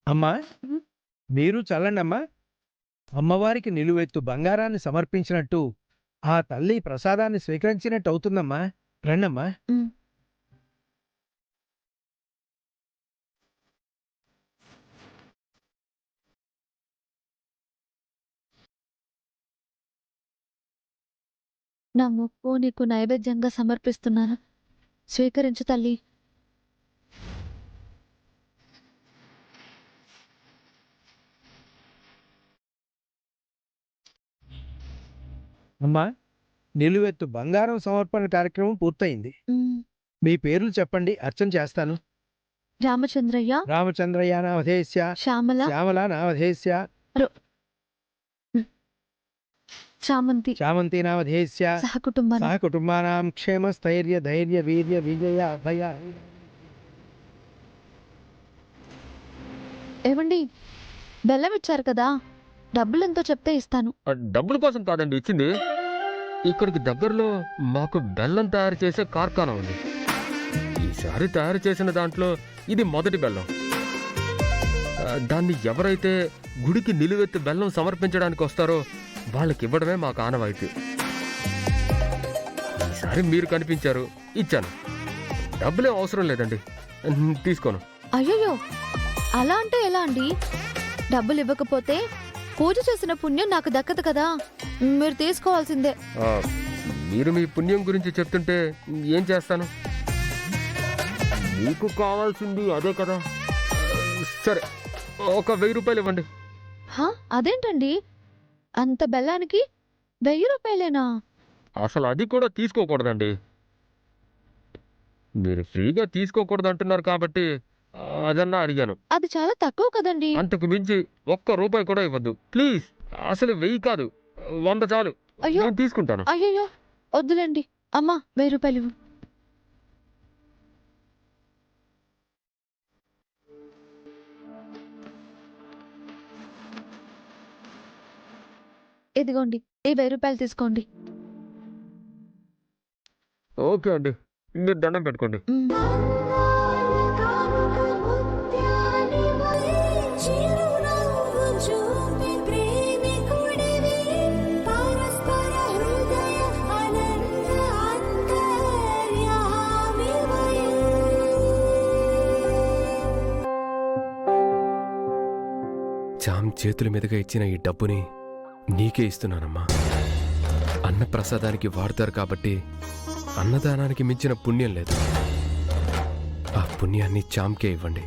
అమ్మా, హ్మ్. మీరు చల్లండమ్మా. అమ్మవారికి నిలువెత్తు బంగారాన్ని సమర్పించినట్టు ఆ తల్లి ప్రసాదాన్ని స్వీకరించినట్టు అవుతుందమ్మా. రండమ్మా. హ్మ్. నా ముక్కు నీకు నైవేద్యంగా సమర్పిస్తున్నాను. స్వీకరించు తల్లి. అమ్మా, నిలువెత్తు బంగారం సమర్పణ కార్యక్రమం పూర్తయింది. హ్మ్. మీ పేర్లు చెప్పండి, అర్చన చేస్తాను. రామచంద్రయ్య, రామచంద్రయ్య నామధేస్య, శ్యామల, శ్యామల నామధేస్య, రో హ్మ్. చామంతి చామంతి నామధేస్య, సహకుటుంబాన. సహ కుటుంబానాం క్షేమ స్థైర్య ధైర్య వీర్య విజయ అభయ. ఏవండి, బెల్లం ఇచ్చారు కదా, డబ్బులెంతో చెప్తే ఇస్తాను. డబ్బుల కోసం కాదండి ఇచ్చింది. ఇక్కడికి దగ్గరలో మాకు బెల్లం తయారు చేసే కార్ఖానా ఉంది. ఈసారి తయారు చేసిన దాంట్లో ఇది మొదటి బెల్లం. దాన్ని ఎవరైతే గుడికి నిలువెత్తు బెల్లం సమర్పించడానికి వస్తారో వాళ్ళకి ఇవ్వడమే మాకు ఆనవాయితీ. ఈసారి మీరు కనిపించారు, ఇచ్చాను. డబ్బులే అవసరం లేదండి, తీసుకోను. అయ్యయ్యో, అలా అంటే ఎలా అండి? డబ్బులు ఇవ్వకపోతే పూజ చేసిన పుణ్యం నాకు దక్కదు కదా. మీరు తీసుకోవాల్సిందే. ఆ, మీరు మీ పుణ్యం గురించి చెప్తుంటే ఏం చేస్తాను? మీకు కావాల్సింది అదే కదా. సరే, ఒక 1000 రూపాయలు ఇవ్వండి. హా, అదేంటండి, అంత బెల్లానికి 1000 రూపాయలేనా? అసలు అది కూడా తీసుకోకూడదండి. మీరు ఫ్రీగా తీసుకోకూడదు అంటున్నారు కాబట్టి అదన్నా అడిగాను. అది చాలా తక్కువ కదండి. అంతకు మించి ఒక్క రూపాయి కూడా ఇవ్వద్దు ప్లీజ్. అసలు 1000 కాదు, 100 చాలు. అయ్యో, నేను తీసుకుంటాను. అయ్యయ్యో, వద్దులేండి. అమ్మా, 1000 రూపాయలు ఇవ్వు. ఇదిగోండి, ఈ 1000 రూపాయలు తీసుకోండి. ఓకే అండి, మీరు దండం పెట్టుకోండి. మ్. చామ్ చేతుల మీదుగా ఇచ్చిన ఈ డబ్బుని నీకే ఇస్తున్నానమ్మా. అన్నప్రసాదానికి వాడతారు కాబట్టి అన్నదానానికి మించిన పుణ్యం లేదు. ఆ పుణ్యాన్ని చామ్కే ఇవ్వండి.